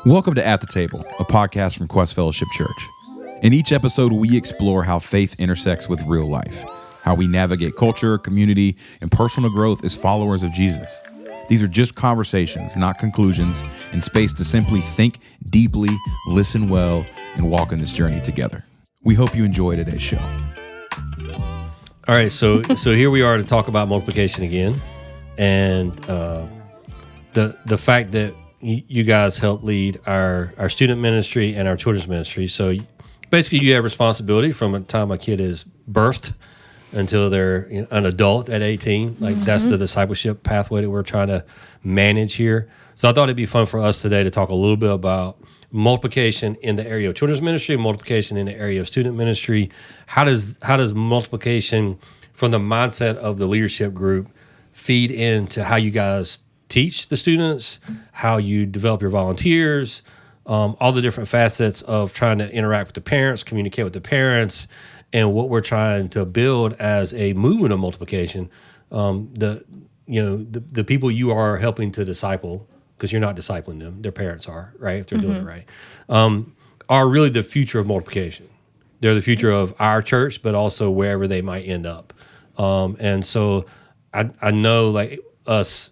Welcome to At the Table, a podcast from Quest Fellowship Church. In each episode, we explore how faith intersects with real life, how we navigate culture, community, and personal growth as followers of Jesus. These are just conversations, not conclusions, and space to simply think deeply, listen well, and walk in this journey together. We hope you enjoy today's show. All right, so here we are to talk about multiplication again, and the fact that you guys help lead our student ministry and our children's ministry. So basically, you have responsibility from the time a kid is birthed until they're an adult at 18. Like that's the discipleship pathway that we're trying to manage here. So I thought it'd be fun for us today to talk a little bit about multiplication in the area of children's ministry, multiplication in the area of student ministry. How does multiplication from the mindset of the leadership group feed into how you guys teach the students, how you develop your volunteers, all the different facets of trying to interact with the parents, communicate with the parents, and what we're trying to build as a movement of multiplication. The people you are helping to disciple, because you're not discipling them, their parents are, right? If they're doing it right, are really the future of multiplication. They're the future of our church, but also wherever they might end up. And so I know, like us,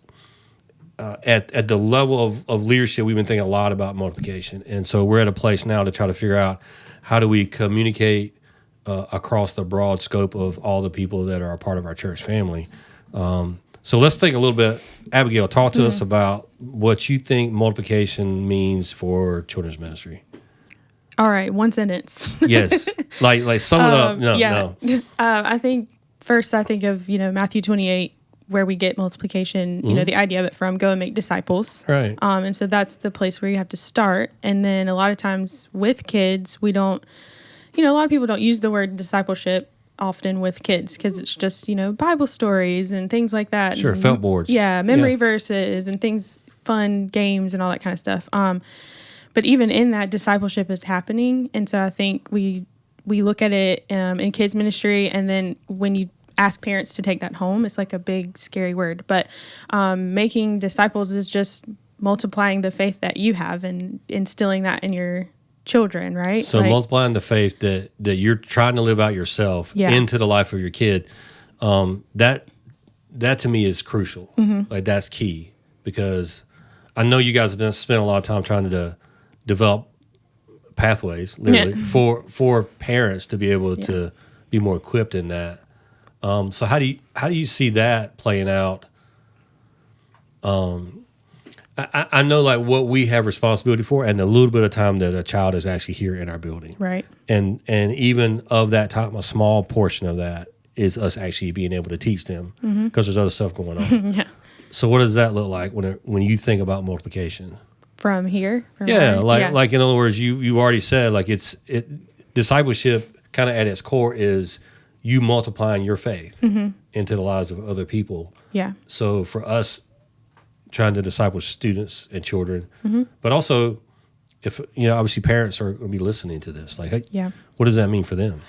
at the level of leadership, we've been thinking a lot about multiplication. And so we're at a place now to try to figure out how do we communicate across the broad scope of all the people that are a part of our church family. So let's think a little bit. Abigail, talk to us about what you think multiplication means for children's ministry. All right, one sentence. Yes, like sum it up. No. I think of Matthew 28. Where we get multiplication, the idea of it from, go and make disciples. Right. And so that's the place where you have to start. And then a lot of times with kids, we don't, a lot of people don't use the word discipleship often with kids because it's just, Bible stories and things like that. Sure, and, felt boards. Yeah, memory verses and things, fun games and all that kind of stuff. But even in that, discipleship is happening. And so I think we look at it in kids ministry, and then when you ask parents to take that home, it's like a big scary word, but making disciples is just multiplying the faith that you have and instilling that in your children, right? So multiplying the faith that you're trying to live out yourself into the life of your kid, that to me is crucial. Like that's key, because I know you guys have been spending a lot of time trying to develop pathways literally for parents to be able to be more equipped in that. So how do you see that playing out? I know like what we have responsibility for, and the little bit of time that a child is actually here in our building, right? And even of that time, a small portion of that is us actually being able to teach them, because there's other stuff going on. So what does that look like when you think about multiplication from here? Like in other words, you already said like discipleship kind of at its core is you multiplying your faith into the lives of other people. Yeah. So for us, trying to disciple students and children, but also if, obviously parents are going to be listening to this, like, what does that mean for them?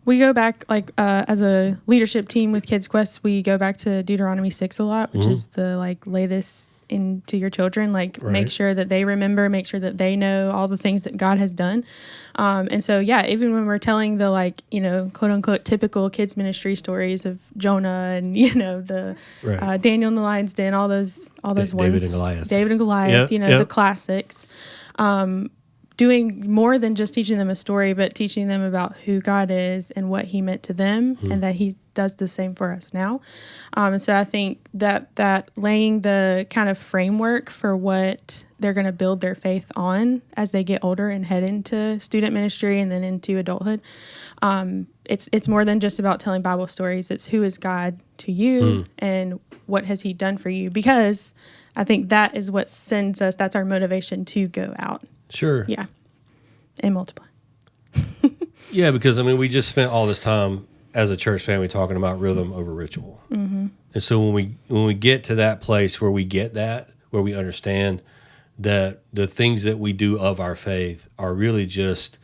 We go back, as a leadership team with Kids Quest, we go back to Deuteronomy 6 a lot, which is the, lay this into your children, make sure that they remember, make sure that they know all the things that God has done. And so, even when we're telling the quote unquote typical kids ministry stories of Jonah and, the Daniel in the lion's den, all those ones. David and Goliath, the classics. Doing more than just teaching them a story, but teaching them about who God is and what he meant to them, and that he does the same for us now. And so I think that laying the kind of framework for what they're going to build their faith on as they get older and head into student ministry and then into adulthood, it's more than just about telling Bible stories. It's who is God to you and what has he done for you, because I think that is what sends us, that's our motivation to go out. Sure. Yeah. And multiply. Yeah, because we just spent all this time as a church family talking about rhythm over ritual. And so when we get to that place where we get that, where we understand that the things that we do of our faith are really just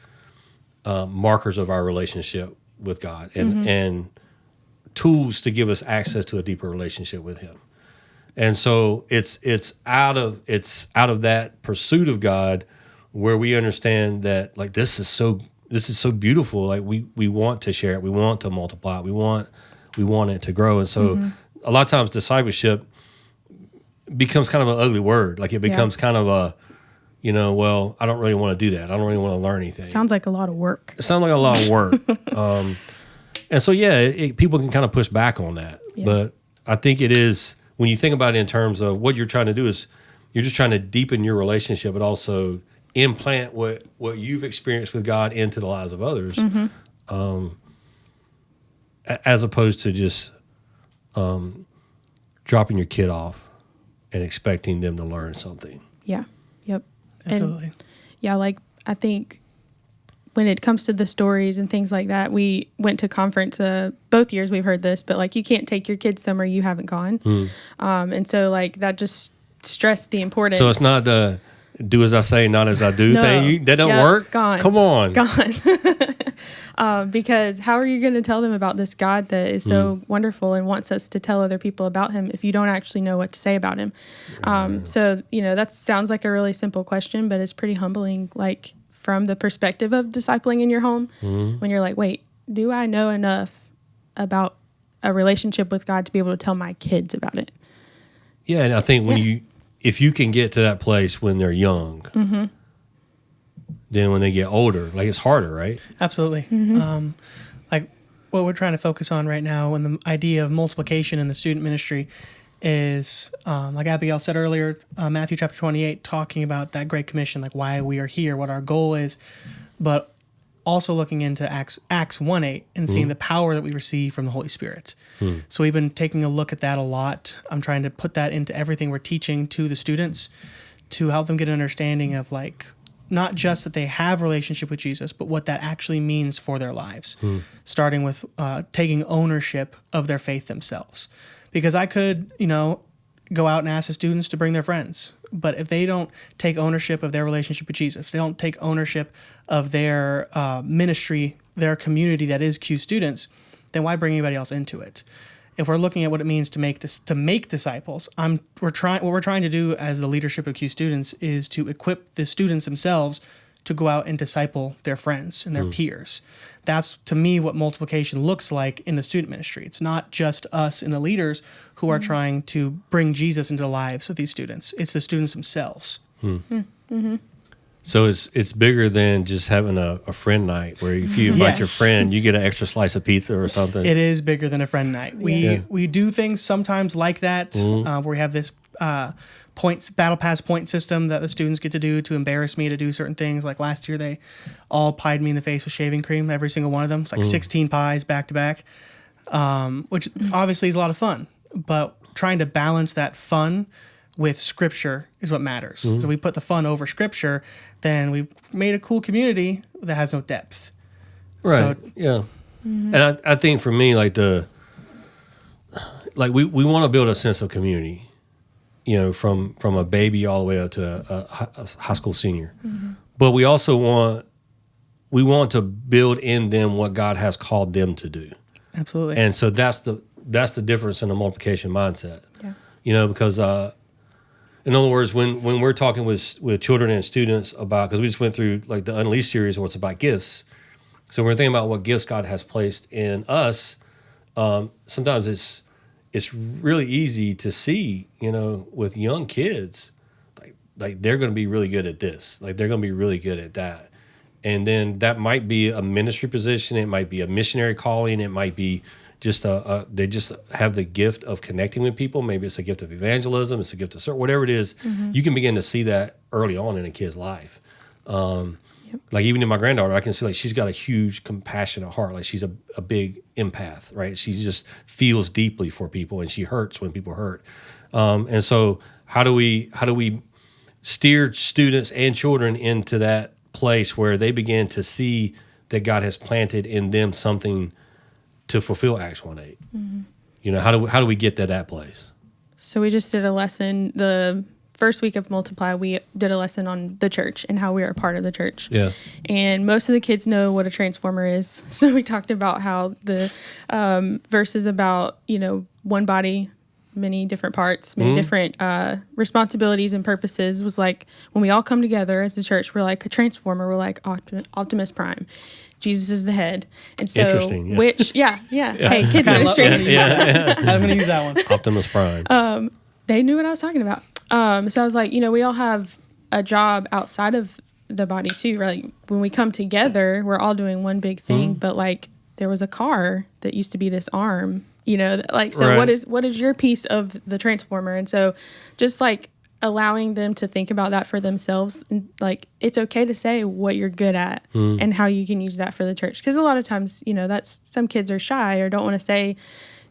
markers of our relationship with God and tools to give us access to a deeper relationship with him. And so it's out of that pursuit of God where we understand that like this is so beautiful. Like we want to share it, we want to multiply it, we want it to grow. And so a lot of times discipleship becomes kind of an ugly word. Like it becomes kind of a, well, I don't really want to do that. I don't really want to learn anything. Sounds like a lot of work. It sounds like a lot of work. And so, people can kind of push back on that. Yeah. But I think it is, when you think about it in terms of what you're trying to do is you're just trying to deepen your relationship, but also implant what you've experienced with God into the lives of others, as opposed to just dropping your kid off and expecting them to learn something. Yeah. Yep. Absolutely. And I think when it comes to the stories and things like that, we went to conference, both years we've heard this, but you can't take your kids somewhere you haven't gone. And so that just stressed the importance. So it's not the do as I say, not as I do thing. That don't work? Gone. Come on. Gone. Because how are you going to tell them about this God that is so wonderful and wants us to tell other people about him if you don't actually know what to say about him? So, that sounds like a really simple question, but it's pretty humbling, from the perspective of discipling in your home, when you're like, wait, do I know enough about a relationship with God to be able to tell my kids about it? Yeah, and I think if you can get to that place when they're young, then when they get older, it's harder, right? Absolutely. What we're trying to focus on right now and the idea of multiplication in the student ministry is, like Abigail said earlier, Matthew chapter 28, talking about that Great Commission, why we are here, what our goal is, but also looking into Acts 1:8 and seeing the power that we receive from the Holy Spirit. So we've been taking a look at that a lot. I'm trying to put that into everything we're teaching to the students to help them get an understanding of not just that they have a relationship with Jesus, but what that actually means for their lives, starting with taking ownership of their faith themselves. Because I could, go out and ask the students to bring their friends. But if they don't take ownership of their relationship with Jesus, if they don't take ownership of their ministry, their community that is Q students, then why bring anybody else into it? If we're looking at what it means to make disciples, what we're trying to do as the leadership of Q students is to equip the students themselves to go out and disciple their friends and their peers. That's, to me, what multiplication looks like in the student ministry. It's not just us and the leaders who are trying to bring Jesus into the lives of these students. It's the students themselves. So it's bigger than just having a friend night where if you invite your friend, you get an extra slice of pizza or something. It is bigger than a friend night. We do things sometimes like that, where we have this battle pass point system that the students get to do to embarrass me to do certain things. Like last year, they all pied me in the face with shaving cream, every single one of them. It's 16 pies back to back, which obviously is a lot of fun. But trying to balance that fun with Scripture is what matters. So we put the fun over Scripture, then we've made a cool community that has no depth. Right. And I think for me, we want to build a sense of community. From a baby all the way up to a high school senior. But we also want to build in them what God has called them to do. Absolutely. And so that's the difference in the multiplication mindset. Yeah. Because in other words, when we're talking with children and students about, because we just went through the Unleashed series where it's about gifts. So we're thinking about what gifts God has placed in us. Sometimes it's really easy to see, with young kids, like they're going to be really good at this, they're going to be really good at that, and then that might be a ministry position, it might be a missionary calling, it might be just they just have the gift of connecting with people. Maybe it's a gift of evangelism, it's a gift of whatever it is. You can begin to see that early on in a kid's life. Even in my granddaughter, I can see she's got a huge compassionate heart. She's a big empath, right? She just feels deeply for people, and she hurts when people hurt. And so, how do we steer students and children into that place where they begin to see that God has planted in them something to fulfill Acts 1:8? How do we get to that place? So we just did a lesson the first week of Multiply. We did a lesson on the church and how we are a part of the church. Yeah. And most of the kids know what a transformer is. So we talked about how the verses about, one body many different parts, many different responsibilities and purposes. Was like when we all come together as a church, we're like a transformer. We're like Optimus Prime. Jesus is the head. And so, Interesting, yeah. which, yeah. Hey, kids ministry. I'm going to use that one. Optimus Prime. They knew what I was talking about. So I was like, we all have a job outside of the body too, right? Like when we come together, we're all doing one big thing, but like there was a car that used to be this arm, like, so Right. what is your piece of the transformer? And so just like allowing them to think about that for themselves, and like it's okay to say what you're good at and how you can use that for the church, because a lot of times that's some kids are shy or don't want to say,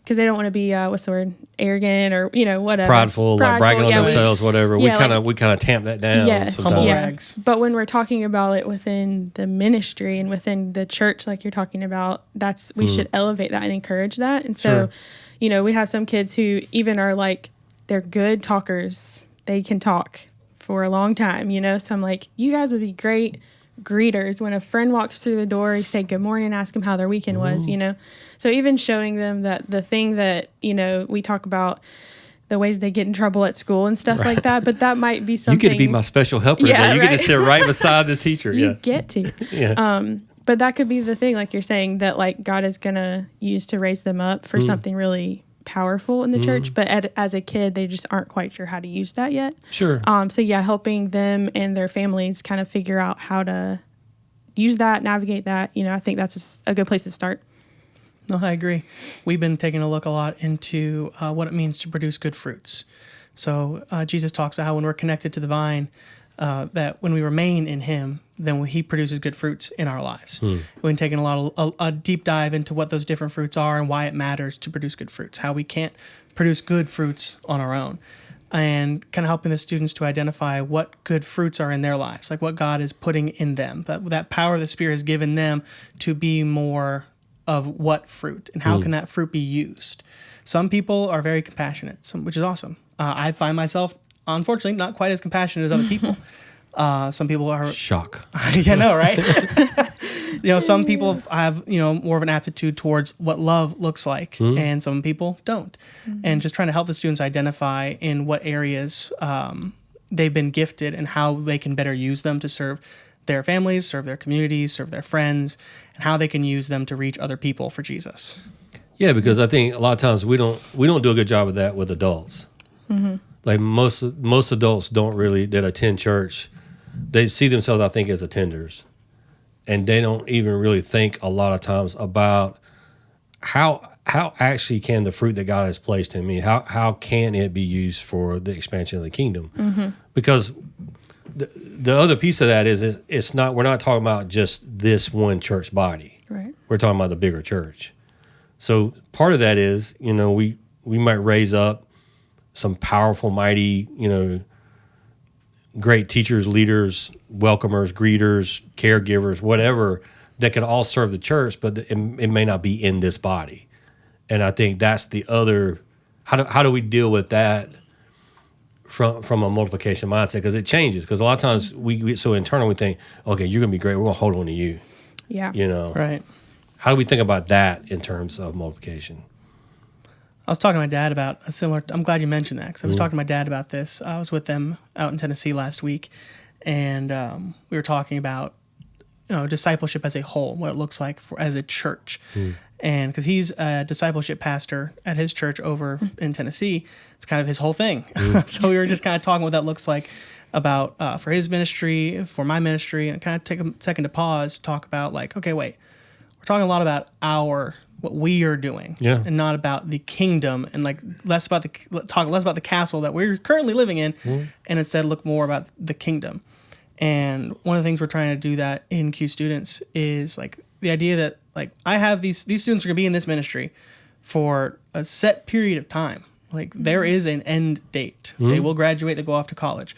because they don't want to be arrogant or whatever, Prideful, like bragging on yeah, themselves, whatever. yeah, we kind of tamp that down. Yes, sometimes. Humble yeah. rags. But when we're talking about it within the ministry and within the church, like you're talking about, we should elevate that and encourage that. And so, we have some kids who even are like, they're good talkers. They can talk for a long time, So I'm like, you guys would be great greeters. When a friend walks through the door, you say good morning, ask them how their weekend was, So even showing them that the thing that, we talk about the ways they get in trouble at school and stuff like that, but that might be something. You get to be my special helper Yeah, today. You get to right? sit right beside the teacher. You Yeah. get to. Yeah. But that could be the thing, like you're saying, that like God is going to use to raise them up for something really powerful in the church. But as a kid, they just aren't quite sure how to use that yet. Sure. So yeah, helping them and their families kind of figure out how to use that, navigate that. I think that's a good place to start. No, I agree. We've been taking a look a lot into what it means to produce good fruits. So Jesus talks about how when we're connected to the vine, that when we remain in Him, then He produces good fruits in our lives. We've been taking a deep dive into what those different fruits are and why it matters to produce good fruits, how we can't produce good fruits on our own, and kind of helping the students to identify what good fruits are in their lives, like what God is putting in them, that power the Spirit has given them to be more of what fruit, and how can that fruit be used. Some people are very compassionate, which is awesome. I find myself, unfortunately, not quite as compassionate as other people. Some people are... Shock. Yeah, no, right? Some people have, more of an aptitude towards what love looks like, and some people don't. And just trying to help the students identify in what areas they've been gifted and how they can better use them to serve their families, serve their communities, serve their friends, and how they can use them to reach other people for Jesus. Yeah, because I think a lot of times we don't do a good job of that with adults. Like most adults that attend church, they see themselves, I think, as attenders, and they don't even really think a lot of times about how actually can the fruit that God has placed in me, how can it be used for the expansion of the kingdom? Because the other piece of that is we're not talking about just this one church body. Right. We're talking about the bigger church. So part of that is, we might raise up some powerful, mighty, great teachers, leaders, welcomers, greeters, caregivers, whatever, that could all serve the church, but it may not be in this body. And I think that's the other, how do we deal with that from a multiplication mindset? Because it changes. Because a lot of times we get so internal, we think, okay, you're going to be great, we're going to hold on to you. Yeah. Right. How do we think about that in terms of multiplication? I was talking to my dad about a similar... I'm glad you mentioned that, because I was talking to my dad about this. I was with them out in Tennessee last week, and we were talking about discipleship as a whole, what it looks like as a church. And because he's a discipleship pastor at his church over in Tennessee, it's kind of his whole thing. So we were just kind of talking what that looks like about for his ministry, for my ministry, and kind of take a second to pause to talk about like, okay, wait, we're talking a lot about what we are doing, and not about the kingdom, and like talk less about the castle that we're currently living in, and instead look more about the kingdom. And one of the things we're trying to do that in Q Students is like the idea that like I have these students are going to be in this ministry for a set period of time. Like there is an end date. They will graduate, they go off to college,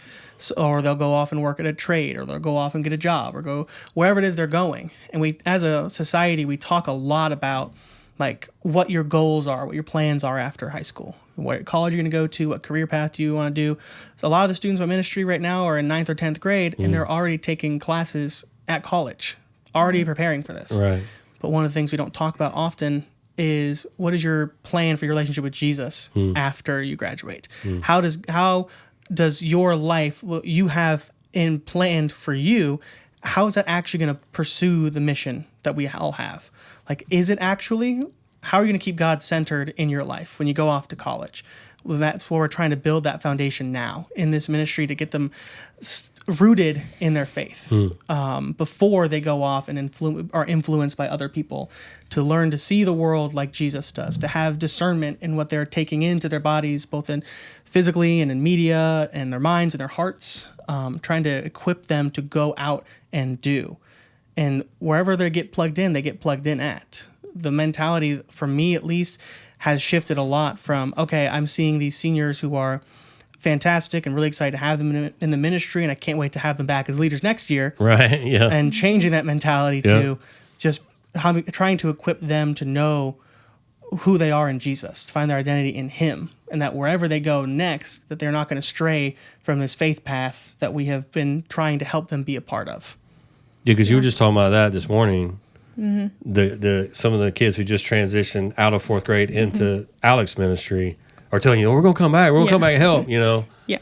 or they'll go off and work at a trade, or they'll go off and get a job, or go wherever it is they're going. And we, as a society, we talk a lot about like what your goals are, what your plans are after high school, what college you're going to go to, what career path do you want to do. So a lot of the students in my ministry right now are in 9th or 10th grade, and they're already taking classes at college, already preparing for this. Right. But one of the things we don't talk about often is what is your plan for your relationship with Jesus after you graduate? How does your life, what you have in planned for you, how is that actually going to pursue the mission that we all have? Like, is it actually, how are you going to keep God centered in your life when you go off to college? Well, that's where we're trying to build that foundation now in this ministry to get them rooted in their faith before they go off and are influenced by other people, to learn to see the world like Jesus does, to have discernment in what they're taking into their bodies, both in physically and in media and their minds and their hearts, trying to equip them to go out and do. And wherever they get plugged in at. The mentality, for me at least, has shifted a lot from, okay, I'm seeing these seniors who are fantastic and really excited to have them in the ministry, and I can't wait to have them back as leaders next year. Right, yeah. And changing that mentality to just trying to equip them to know who they are in Jesus, to find their identity in Him, and that wherever they go next, that they're not going to stray from this faith path that we have been trying to help them be a part of. Yeah, because you were just talking about that this morning. The some of the kids who just transitioned out of fourth grade into Alec's ministry are telling you, "Oh, we're going to come back. We're going to come back and help." You know. Yeah.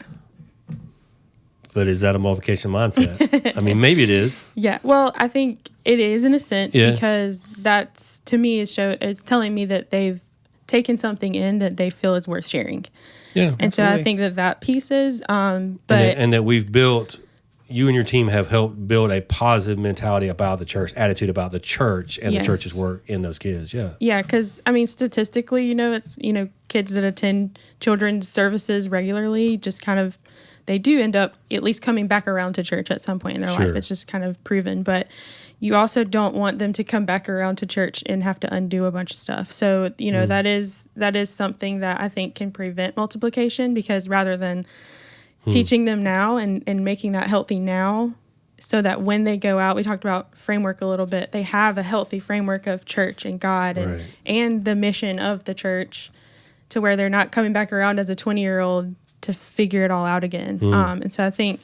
But is that a multiplication mindset? I mean, maybe it is. Yeah. Well, I think it is in a sense Yeah. because that's, to me, it's telling me that they've taken something in that they feel is worth sharing. Yeah. And so I Absolutely. think that piece is, but and that we've built, you and your team have helped build a positive mentality about the church, attitude about the church and Yes. the church's work in those kids. Yeah. yeah, because I mean, statistically, it's, kids that attend children's services regularly just kind of, they do end up at least coming back around to church at some point in their Sure. life. It's just kind of proven. But you also don't want them to come back around to church and have to undo a bunch of stuff. So, that is something that I think can prevent multiplication, because rather than teaching them now and making that healthy now, so that when they go out, we talked about framework a little bit, they have a healthy framework of church and God Right. and the mission of the church, to where they're not coming back around as a 20-year-old to figure it all out again. And so I think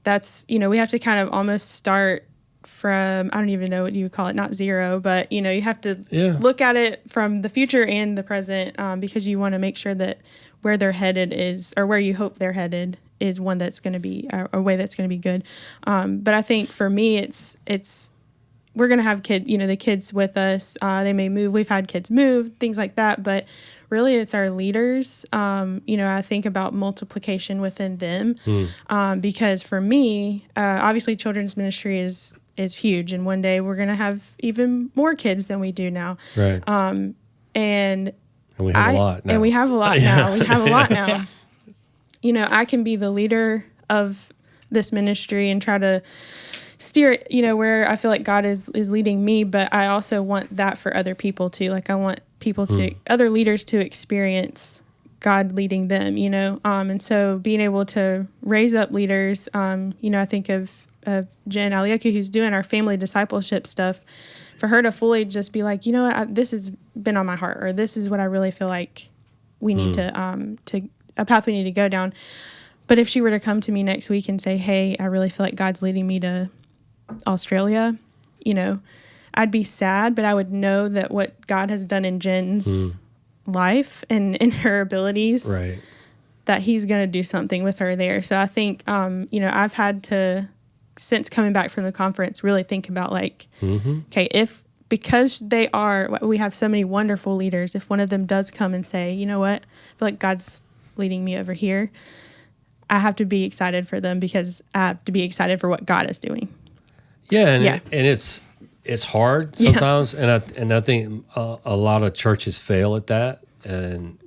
that's, we have to kind of almost start from, I don't even know what you would call it, not zero, but, you have to look at it from the future and the present, because you want to make sure that where they're headed is, or where you hope they're headed is one that's going to be a way that's going to be good. But I think for me, it's we're going to have the kids with us. They may move. We've had kids move, things like that. But really, it's our leaders. I think about multiplication within them, because for me, obviously, children's ministry is huge, and one day we're going to have even more kids than we do now. Right. And we have a lot now. And we have a lot now. We have a lot now. I can be the leader of this ministry and try to steer it, where I feel like God is leading me, but I also want that for other people too. Like, I want people other leaders to experience God leading them, and so being able to raise up leaders, I think of Jen Alioki, who's doing our family discipleship stuff, for her to fully just be like, this has been on my heart, or this is what I really feel like we need to a path we need to go down. But if she were to come to me next week and say, hey, I really feel like God's leading me to Australia, I'd be sad, but I would know that what God has done in Jen's life and in her abilities, Right. that He's going to do something with her there. So I think, I've had to, since coming back from the conference, really think about like, okay, because we have so many wonderful leaders, if one of them does come and say, you know what, I feel like God's leading me over here, I have to be excited for them, because I have to be excited for what God is doing. Yeah, and Yeah. It's hard sometimes, and I think a lot of churches fail at that, and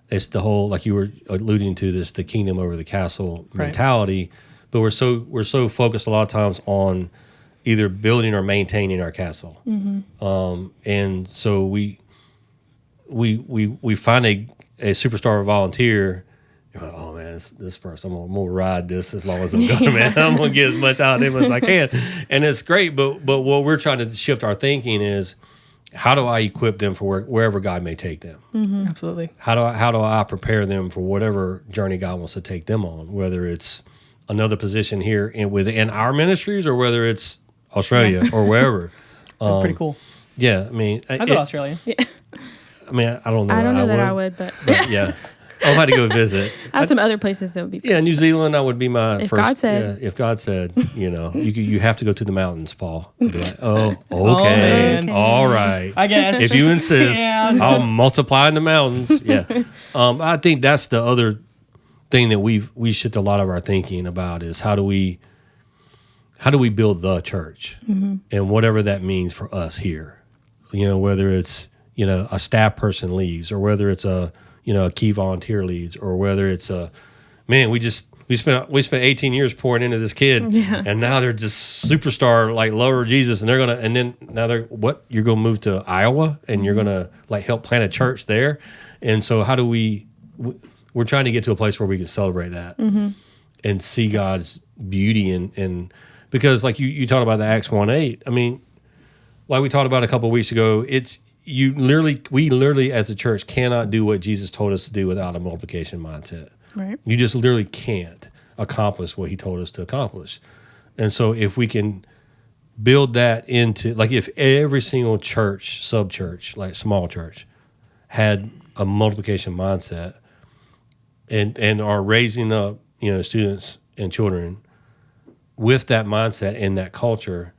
it's the whole, like you were alluding to, the kingdom over the castle mentality. But we're so focused a lot of times on either building or maintaining our castle, and so we find a superstar volunteer. Oh man, this person, I'm gonna ride this as long as I'm going, man. I'm gonna get as much out of them as I can, and it's great. But what we're trying to shift our thinking is, how do I equip them for wherever God may take them? Absolutely. How do I prepare them for whatever journey God wants to take them on? Whether it's another position here within our ministries, or whether it's Australia or wherever. Pretty cool. Yeah, I mean, I'll go to Australia. I mean, I don't know. I don't know that I would, but yeah, I'll have to go visit. I have some other places that would be. Yeah, New Zealand, I would be my If first. God said. Yeah, if God said, you have to go to the mountains, Paul. I'd be like, oh, okay, man. all right. I guess. If you insist, Yeah. I'll multiply in the mountains. Yeah, I think that's the other thing that we shift a lot of our thinking about is how do we build the church, and whatever that means for us here. Whether it's a staff person leaves, or whether it's a key volunteer leads, or whether it's we spent 18 years pouring into this kid, and now they're just superstar like lover of Jesus, and you're gonna move to Iowa and you're gonna like help plant a church there, and so how do we're trying to get to a place where we can celebrate that and see God's beauty and because like you talked about the Acts 1:8, I mean, like we talked about a couple of weeks ago, we literally as a church cannot do what Jesus told us to do without a multiplication mindset. Right. You just literally can't accomplish what he told us to accomplish. And so if we can build that into, like if every single church, sub-church, like small church, had a multiplication mindset and are raising up, students and children with that mindset and that culture,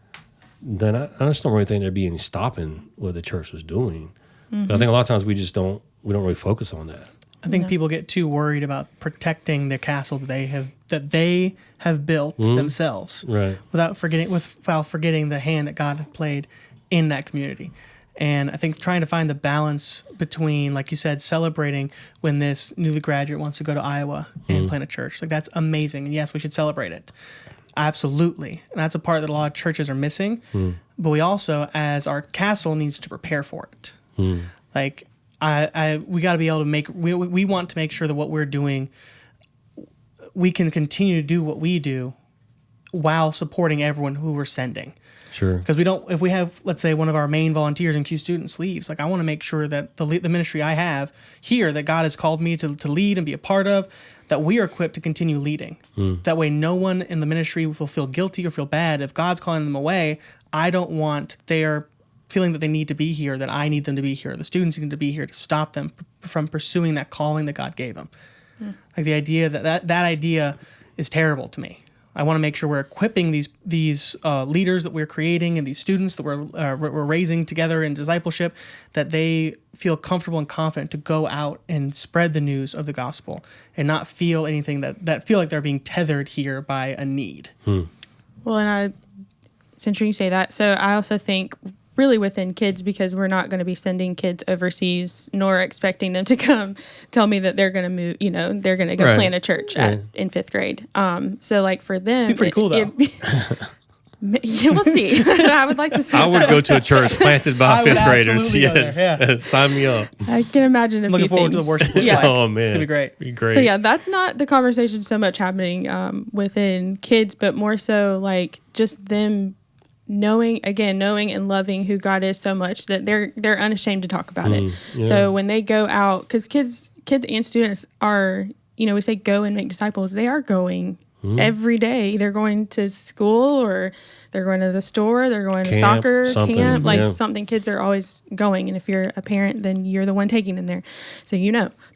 then I just don't really think there'd be any stopping what the church was doing. But I think a lot of times we don't really focus on that. I think people get too worried about protecting the castle that they have built themselves, Right. without forgetting the hand that God had played in that community. And I think trying to find the balance between, like you said, celebrating when this newly graduate wants to go to Iowa and plant a church, like that's amazing. And yes, we should celebrate it. Absolutely. And that's a part that a lot of churches are missing. But we also, as our castle, needs to prepare for it. Like, we got to be able to we want to make sure that what we're doing, we can continue to do what we do while supporting everyone who we're sending. Sure. Because if we have, let's say, one of our main volunteers and Q students leaves, like I want to make sure that the ministry I have here that God has called me to lead and be a part of, that we are equipped to continue leading. That way no one in the ministry will feel guilty or feel bad. If God's calling them away, I don't want their feeling that they need to be here, that I need them to be here. The students need to be here to stop them from pursuing that calling that God gave them. Like the idea that idea is terrible to me. I want to make sure we're equipping these leaders that we're creating and these students that we're raising together in discipleship, that they feel comfortable and confident to go out and spread the news of the gospel and not feel anything that feel like they're being tethered here by a need. Well, and it's interesting you say that. So I also think really within kids, because we're not going to be sending kids overseas nor expecting them to come tell me that they're going to move, they're going to go plant a church in 5th grade. So like for them, It'd be pretty cool though. Yeah, we'll see. I would like to see. I would that. go to a church planted by I would 5th graders. absolutely go Yes. there, yeah. Sign me up. I can imagine a Looking few forward things. to the worship. Yeah. Oh, man. It's going to be great. Be great. So yeah, that's not the conversation so much happening within kids, but more so like just them knowing and loving who God is so much that they're unashamed to talk about it. Yeah. So when they go out, because kids and students are, we say go and make disciples. They are going every day. They're going to school or they're going to the store. They're going to soccer camp, something. Kids are always going. And if you're a parent, then you're the one taking them there. So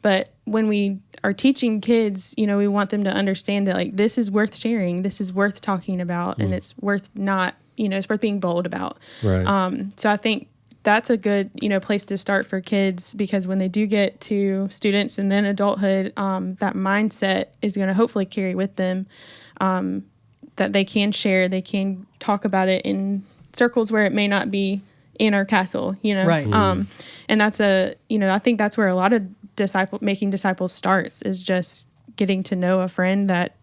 But when we are teaching kids, we want them to understand that like this is worth sharing. This is worth talking about, and it's worth not. It's worth being bold about. Right. So I think that's a good, place to start for kids, because when they do get to students and then adulthood, that mindset is going to hopefully carry with them, that they can share, they can talk about it in circles where it may not be in our castle, Right. And that's I think that's where a lot of making disciples starts, is just getting to know a friend that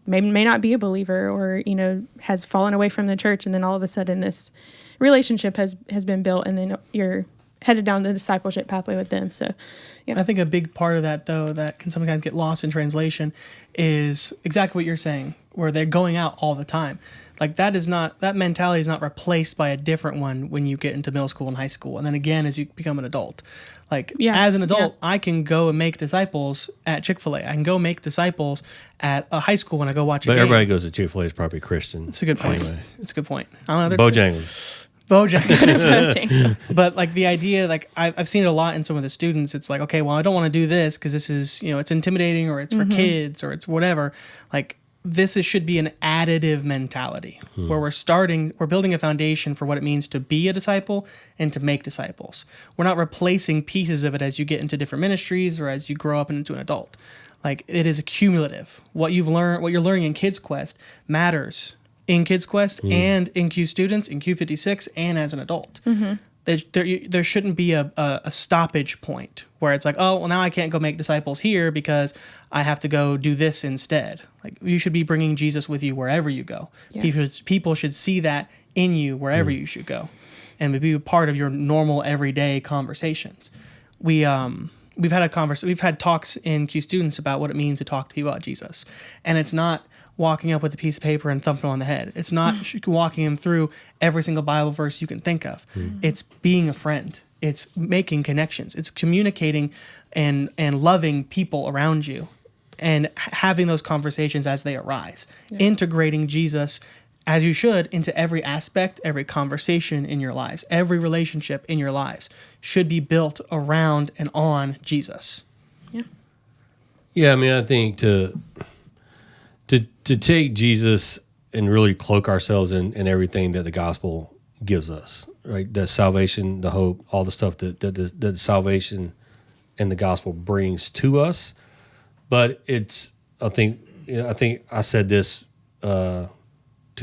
may not be a believer or, has fallen away from the church. And then all of a sudden this relationship has been built, and then you're headed down the discipleship pathway with them. So, yeah. I think a big part of that, though, that can sometimes get lost in translation is exactly what you're saying, where they're going out all the time. Like that mentality is not replaced by a different one when you get into middle school and high school. And then again, as you become an adult. Like as an adult, I can go and make disciples at Chick-fil-A. I can go make disciples at a high school when I go watch a game. But everybody goes to Chick-fil-A is probably Christian. It's a good point. Anyway. It's a good point. I don't know. Bojangles. Coaching. But like the idea, like I've seen it a lot in some of the students. It's like, okay, well, I don't want to do this because this is, it's intimidating, or it's for kids, or it's whatever. Like should be an additive mentality where we're building a foundation for what it means to be a disciple and to make disciples. We're not replacing pieces of it as you get into different ministries or as you grow up into an adult. Like it is accumulative. What you're learning in Kids Quest matters in Kids Quest and in Q Students, in Q56, and as an adult. There shouldn't be a stoppage point where it's like, oh, well, now I can't go make disciples here because I have to go do this instead. Like you should be bringing Jesus with you wherever you go. Yeah. People should see that in you wherever you should go, and be a part of your normal everyday conversations. We've had talks in Q Students about what it means to talk to people about Jesus, and it's not walking up with a piece of paper and thumping on the head. It's not walking them through every single Bible verse you can think of. It's being a friend. It's making connections. It's communicating and loving people around you and having those conversations as they arise. Yeah. Integrating Jesus, as you should, into every aspect, every conversation in your lives. Every relationship in your lives should be built around and on Jesus. Yeah. Yeah, I mean, I think to take Jesus and really cloak ourselves in everything that the gospel gives us, right? The salvation, the hope, all the stuff that salvation and the gospel brings to us. But I think I said this 2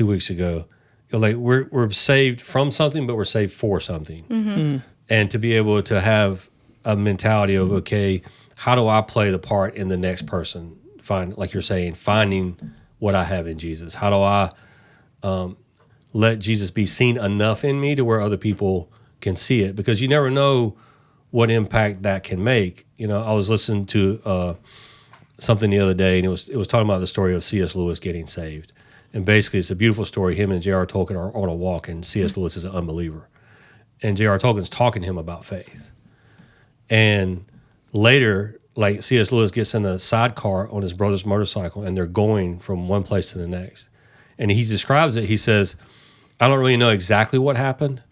weeks ago. Like we're saved from something, but we're saved for something. And to be able to have a mentality of, okay, how do I play the part in the next person? Like you're saying, finding what I have in Jesus. How do I let Jesus be seen enough in me to where other people can see it? Because you never know what impact that can make. I was listening to something the other day, and it was talking about the story of C.S. Lewis getting saved. And basically, it's a beautiful story. Him and J.R. Tolkien are on a walk, and C.S. Lewis is an unbeliever. And J.R. Tolkien's talking to him about faith. And later, like C.S. Lewis gets in a sidecar on his brother's motorcycle, and they're going from one place to the next. And he describes it. He says, I don't really know exactly what happened,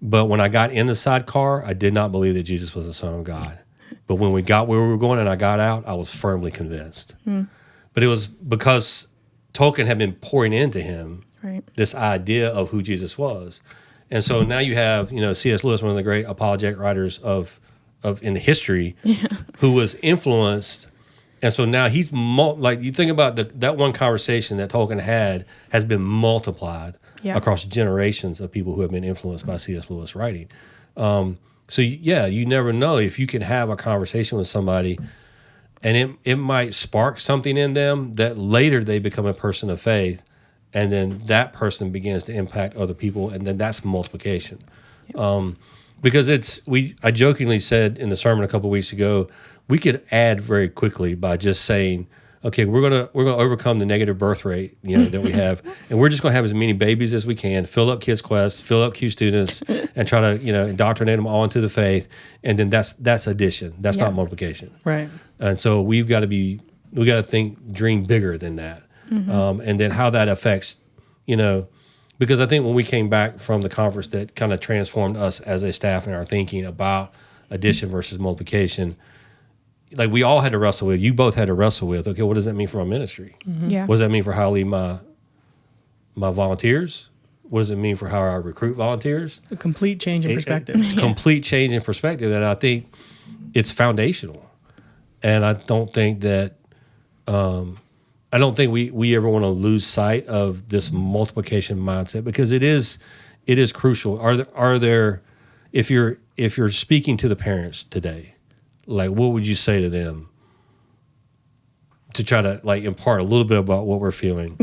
but when I got in the sidecar, I did not believe that Jesus was the Son of God. But when we got where we were going and I got out, I was firmly convinced. But it was because Tolkien had been pouring into him this idea of who Jesus was. And so now you have, C.S. Lewis, one of the great apologetic writers of in history, who was influenced. And so now he's like, you think about that one conversation that Tolkien had has been multiplied across generations of people who have been influenced by C.S. Lewis writing. So yeah, you never know if you can have a conversation with somebody and it might spark something in them that later they become a person of faith, and then that person begins to impact other people, and then that's multiplication. Because I jokingly said in the sermon a couple of weeks ago, we could add very quickly by just saying, okay, we're gonna overcome the negative birth rate, that we have, and we're just gonna have as many babies as we can, fill up Kids Quest, fill up Q Students, and try to indoctrinate them all into the faith, and then that's addition. That's not multiplication, right? And so we got to dream bigger than that, and then how that affects, because I think when we came back from the conference, that kind of transformed us as a staff in our thinking about addition versus multiplication. Like we all had to wrestle with, you both had to wrestle with, okay, what does that mean for my ministry? Yeah. What does that mean for how I lead my volunteers? What does it mean for how I recruit volunteers? A complete change in perspective. Complete change in perspective. And I think it's foundational. And I don't think that, we ever want to lose sight of this multiplication mindset, because it is crucial. Are there, if you're speaking to the parents today, like, what would you say to them to try to impart a little bit about what we're feeling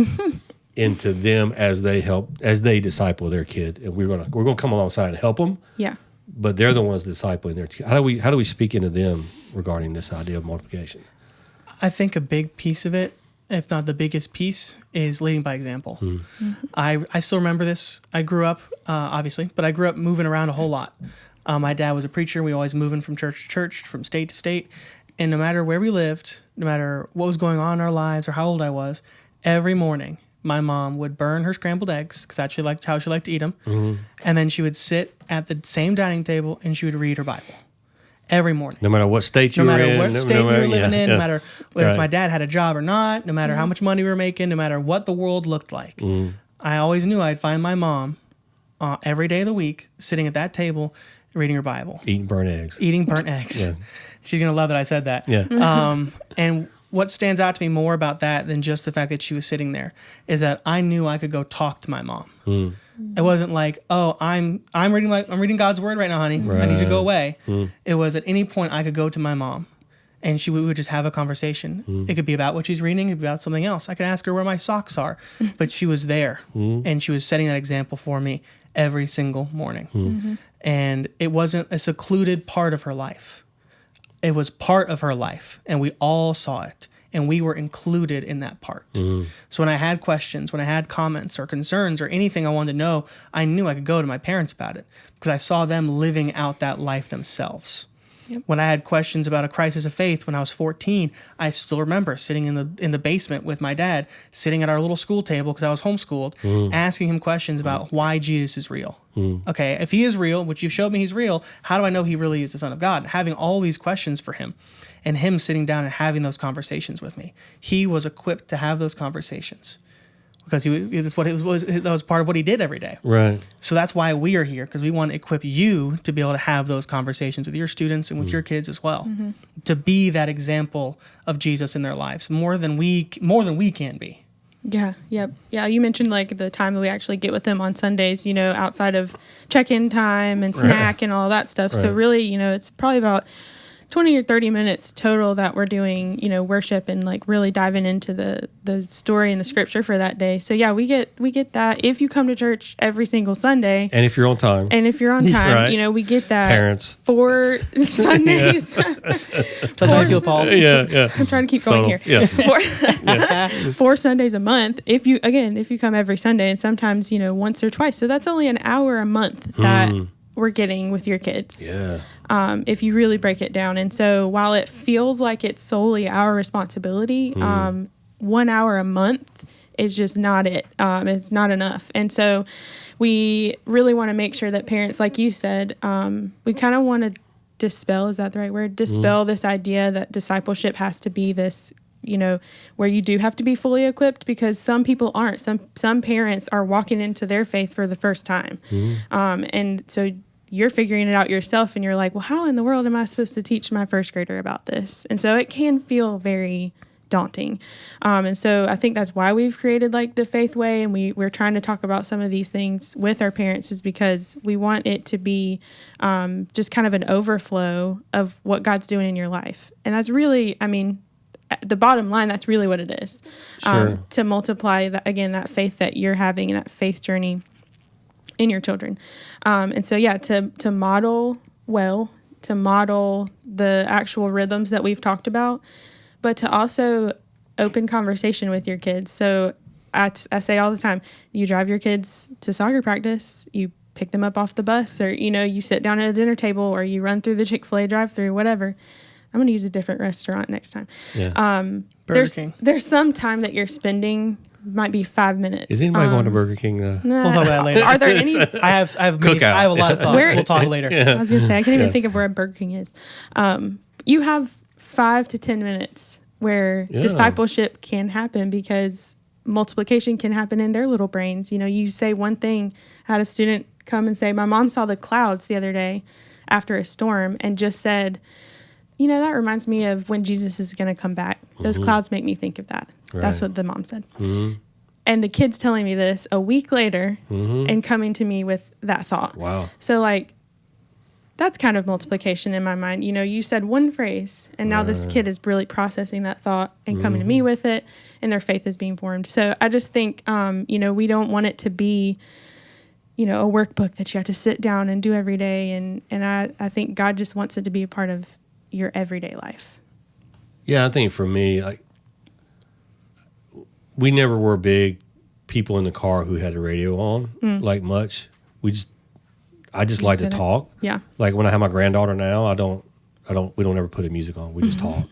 into them as they disciple their kid? And we're gonna come alongside and help them. Yeah. But they're the ones discipling their kid. How do we speak into them regarding this idea of multiplication? I think a big piece of it, if not the biggest piece, is leading by example. I still remember this. I grew up, obviously, but I grew up moving around a whole lot. My dad was a preacher. We were always moving from church to church, from state to state. And no matter where we lived, no matter what was going on in our lives or how old I was, every morning my mom would burn her scrambled eggs because that's how she liked to eat them. And then she would sit at the same dining table and she would read her Bible every morning. No matter what state you No were matter in. what state we were living in, no matter if Right. my dad had a job or not, no matter how much money we were making, no matter what the world looked like. I always knew I'd find my mom every day of the week sitting at that table reading her Bible. Eating burnt eggs. Eating burnt eggs. Yeah. She's going to love that I said that. Yeah. And what stands out to me more about that than just the fact that she was sitting there is that I knew I could go talk to my mom. It wasn't like, oh, I'm reading God's word right now, honey. I need you to go away. It was at any point I could go to my mom and we would just have a conversation. It could be about what she's reading. It could be about something else. I could ask her where my socks are, but she was there and she was setting that example for me every single morning. And it wasn't a secluded part of her life. It was part of her life, and we all saw it, and we were included in that part. So when I had questions, when I had comments or concerns or anything I wanted to know, I knew I could go to my parents about it because I saw them living out that life themselves. When I had questions about a crisis of faith when I was 14, I still remember sitting in the basement with my dad, sitting at our little school table because I was homeschooled, asking him questions about why Jesus is real. Okay, if he is real, which you've showed me he's real, how do I know he really is the Son of God? Having all these questions for him and him sitting down and having those conversations with me. He was equipped to have those conversations because that was part of what he did every day. Right. So that's why we are here, because we want to equip you to be able to have those conversations with your students and with your kids as well, to be that example of Jesus in their lives more than we can be. Yeah. Yep. Yeah. You mentioned like the time that we actually get with them on Sundays, outside of check-in time and snack and all that stuff. So really, it's probably about 20 or 30 minutes total that we're doing, worship and like really diving into the story and the scripture for that day. So yeah, we get that if you come to church every single Sunday. And if you're on time. Right. We get that. Parents. 4 Sundays. That's how you feel, Paul. Yeah. I'm trying to keep going here. Yeah. 4 Sundays a month. If you come every Sunday, and sometimes, once or twice. So that's only an hour a month that we're getting with your kids. Yeah. If you really break it down. And so while it feels like it's solely our responsibility, 1 hour a month is just not it. It's not enough. And so we really want to make sure that parents, like you said, we kind of want to dispel, is that the right word? Dispel this idea that discipleship has to be this, where you do have to be fully equipped, because some people aren't. Some parents are walking into their faith for the first time. And so you're figuring it out yourself and you're like, well, how in the world am I supposed to teach my first grader about this? And so it can feel very daunting. And so I think that's why we've created like the Faith Way, and we're trying to talk about some of these things with our parents, is because we want it to be just kind of an overflow of what God's doing in your life. And that's really, the bottom line, that's really what it is. Sure. To multiply that faith that you're having and that faith journey in your children. And so, to model well, to model the actual rhythms that we've talked about, but to also open conversation with your kids. So I say all the time, you drive your kids to soccer practice, you pick them up off the bus, or, you sit down at a dinner table, or you run through the Chick-fil-A drive-through, whatever. I'm going to use a different restaurant next time. Yeah. There's some time that you're spending, might be 5 minutes. Is anybody going to Burger King though? Nah. We'll talk about that later. Are there any? I have a lot of thoughts. We'll talk later. I was going to say, I can't even think of where a Burger King is. You have 5 to 10 minutes where discipleship can happen, because multiplication can happen in their little brains. You say one thing. I had a student come and say, my mom saw the clouds the other day after a storm and just said, that reminds me of when Jesus is going to come back. Those clouds make me think of that. Right. That's what the mom said. And the kid's telling me this a week later and coming to me with that thought. Wow. So that's kind of multiplication in my mind. You said one phrase, and now this kid is really processing that thought and coming to me with it, and their faith is being formed. So I just think, we don't want it to be, a workbook that you have to sit down and do every day. And I think God just wants it to be a part of your everyday life. Yeah, I think for me, we never were big people in the car who had the radio on much. I just like to talk. Yeah. Like when I have my granddaughter now, we don't ever put the music on. We just talk.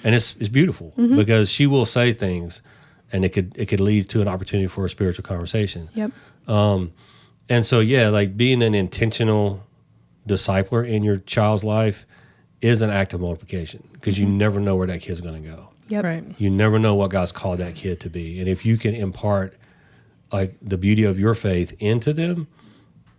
And it's beautiful because she will say things and it could lead to an opportunity for a spiritual conversation. Yep. And so, yeah, like being an intentional discipler in your child's life is an act of multiplication, because you never know where that kid's going to go. Yep. Right. You never know what God's called that kid to be. And if you can impart like the beauty of your faith into them,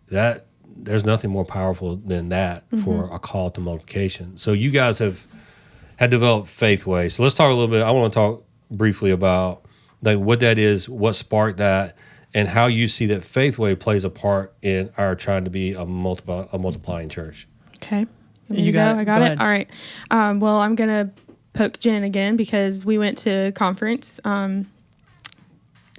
that there's nothing more powerful than that for a call to multiplication. So you guys had developed Faithway. So let's talk a little bit. I want to talk briefly about like what that is, what sparked that, and how you see that Faithway plays a part in our trying to be a multiplying church. Okay. You got it. I got Go it. ahead. All right. Well, I'm going to poke Jen again because we went to conference.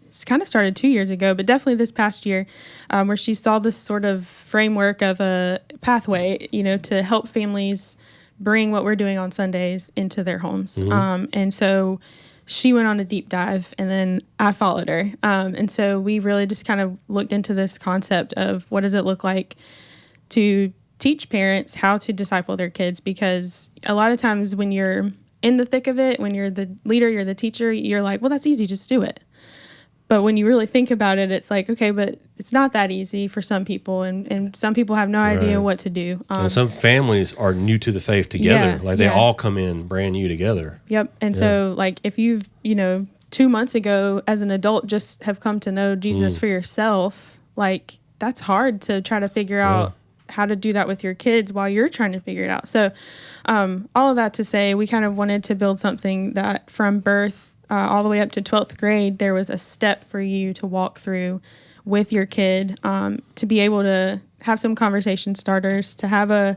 It's kind of started 2 years ago, but definitely this past year, where she saw this sort of framework of a pathway, to help families bring what we're doing on Sundays into their homes. And so she went on a deep dive, and then I followed her. And so we really just kind of looked into this concept of what does it look like to teach parents how to disciple their kids, because a lot of times when you're in the thick of it, when you're the leader, you're the teacher, you're like, well, that's easy, just do it. But when you really think about it, it's like, okay, but it's not that easy for some people, and some people have no idea what to do. And some families are new to the faith together. They yeah. all come in brand new together. Yep. And so, like, if you've, 2 months ago as an adult just have come to know Jesus for yourself, like, that's hard to try to figure out how to do that with your kids while you're trying to figure it out. So all of that to say, we kind of wanted to build something that from birth all the way up to 12th grade, there was a step for you to walk through with your kid, to be able to have some conversation starters, to have a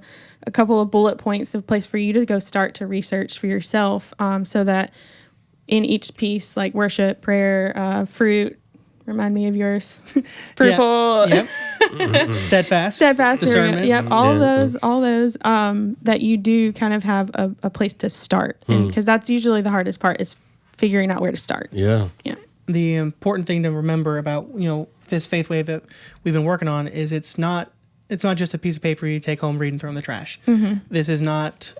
couple of bullet points, of place for you to go start to research for yourself, so that in each piece, like worship, prayer, fruit, remind me of yours, fruitful, steadfast, discernment, discernment, all those that you do kind of have a place to start, and because that's usually the hardest part, is figuring out where to start. Yeah. The important thing to remember about this faith wave that we've been working on is it's not just a piece of paper you take home, read, and throw in the trash. This is not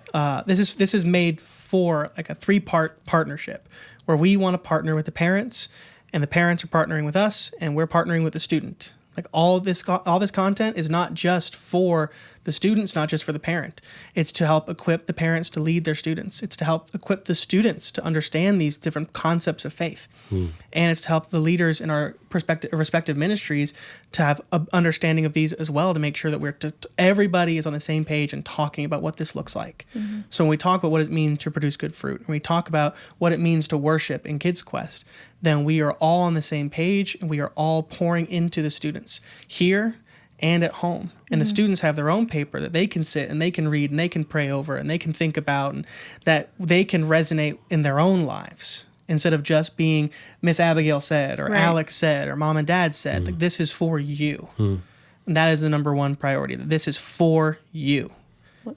this is made for like a 3-part partnership where we want to partner with the parents, and the parents are partnering with us, and we're partnering with the student. Like all this content is not just for the students, not just for the parent. It's to help equip the parents to lead their students. It's to help equip the students to understand these different concepts of faith. And it's to help the leaders in our respective ministries to have an understanding of these as well, to make sure that everybody is on the same page and talking about what this looks like. So when we talk about what it means to produce good fruit, when we talk about what it means to worship in Kids Quest, then we are all on the same page, and we are all pouring into the students here and at home. And the students have their own paper that they can sit and they can read and they can pray over and they can think about, and that they can resonate in their own lives, instead of just being Miss Abigail said, or Alex said, or Mom and Dad said. Like, this is for you. And that is the number one priority, that this is for you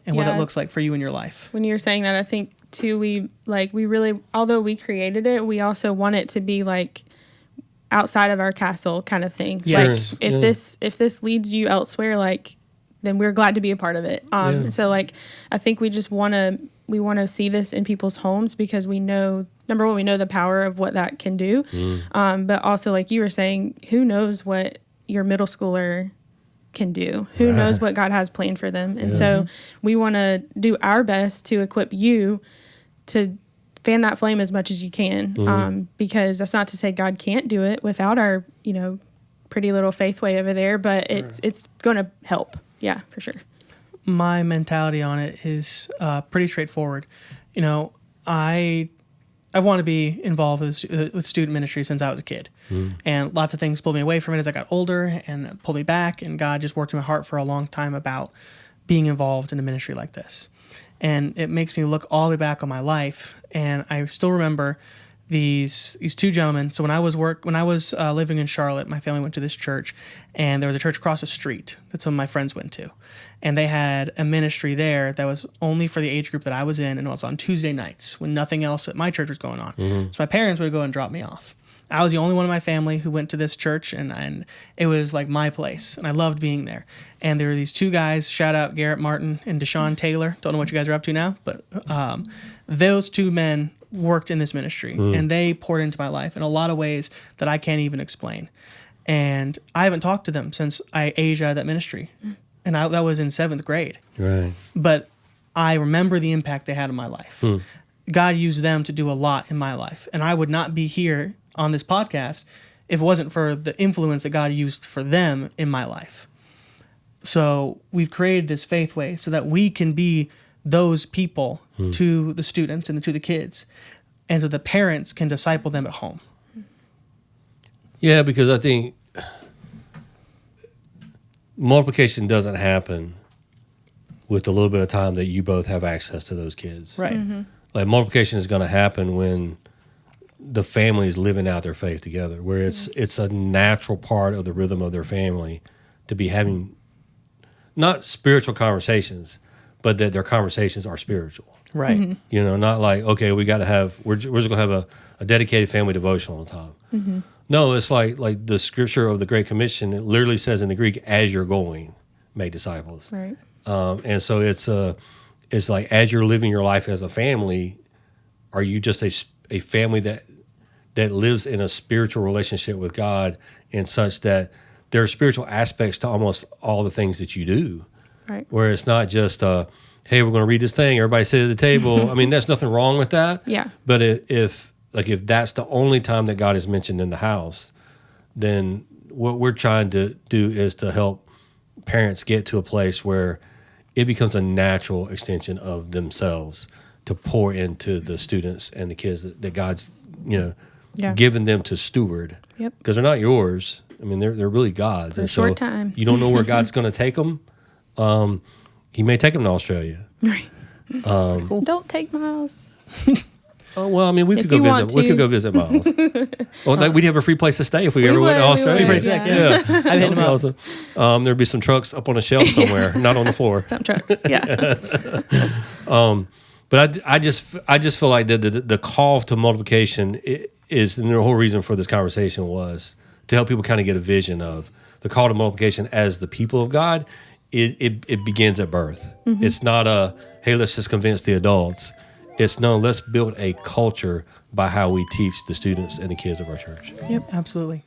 and what it looks like for you in your life. When you're saying that, I think too, we really, although we created it, we also want it to be like outside of our castle kind of thing. Yes. Like if this leads you elsewhere, like, then we're glad to be a part of it. So like, I think we just want to see this in people's homes, because we know, number one, we know the power of what that can do. But also, like you were saying, who knows what your middle schooler can do? Who knows what God has planned for them? And so we want to do our best to equip you to fan that flame as much as you can, because that's not to say God can't do it without our, pretty little faith way over there, but it's going to help. Yeah, for sure. My mentality on it is pretty straightforward. I want to be involved with student ministry since I was a kid, and lots of things pulled me away from it as I got older, and pulled me back, and God just worked in my heart for a long time about being involved in a ministry like this. And it makes me look all the way back on my life, and I still remember these 2 gentlemen. So when I was living in Charlotte, my family went to this church, and there was a church across the street that some of my friends went to, and they had a ministry there that was only for the age group that I was in, and it was on Tuesday nights when nothing else at my church was going on. So my parents would go and drop me off. I was the only one in my family who went to this church, and it was like my place, and I loved being there. And there were these 2 guys, shout out Garrett Martin and Deshaun Taylor. Don't know what you guys are up to now, but those 2 men worked in this ministry, and they poured into my life in a lot of ways that I can't even explain. And I haven't talked to them since I aged out of that ministry, and that was in 7th grade. Right. But I remember the impact they had on my life. God used them to do a lot in my life, and I would not be here on this podcast if it wasn't for the influence that God used for them in my life. So we've created this Faith Way so that we can be those people to the students and to the kids, and so the parents can disciple them at home. Yeah, because I think multiplication doesn't happen with a little bit of time that you both have access to those kids. Right. Like multiplication is going to happen when the family is living out their faith together, where it's a natural part of the rhythm of their family to be having not spiritual conversations, but that their conversations are spiritual. Right. You know, not like, okay, we're just going to have a dedicated family devotional all the time. No, it's like the scripture of the Great Commission. It literally says in the Greek, "As you're going, make disciples." Right. And so it's like as you're living your life as a family, are you just a family that lives in a spiritual relationship with God, in such that there are spiritual aspects to almost all the things that you do. Right. Where it's not just, hey, we're going to read this thing, everybody sit at the table. I mean, there's nothing wrong with that. Yeah. But if that's the only time that God is mentioned in the house, then what we're trying to do is to help parents get to a place where it becomes a natural extension of themselves to pour into the students and the kids that God's, given them to steward. Yep. Because they're not yours. I mean, they're really God's. For a short time. You don't know where God's going to take them. He may take them to Australia. Right. Cool. Don't take Miles. Oh, well, I mean, we If could go you visit. want We could to. go visit Miles. we'd have a free place to stay if we ever went to would, Australia. we would, Pretty sick, yeah. yeah. I've hit him up. Awesome. There'd be some trucks up on a shelf somewhere, not on the floor. Dump trucks. Yeah. But I just feel like the call to multiplication is the whole reason for this conversation was to help people kind of get a vision of the call to multiplication as the people of God. It begins at birth. It's not hey, let's just convince the adults. It's no, let's build a culture by how we teach the students and the kids of our church. Yep, absolutely.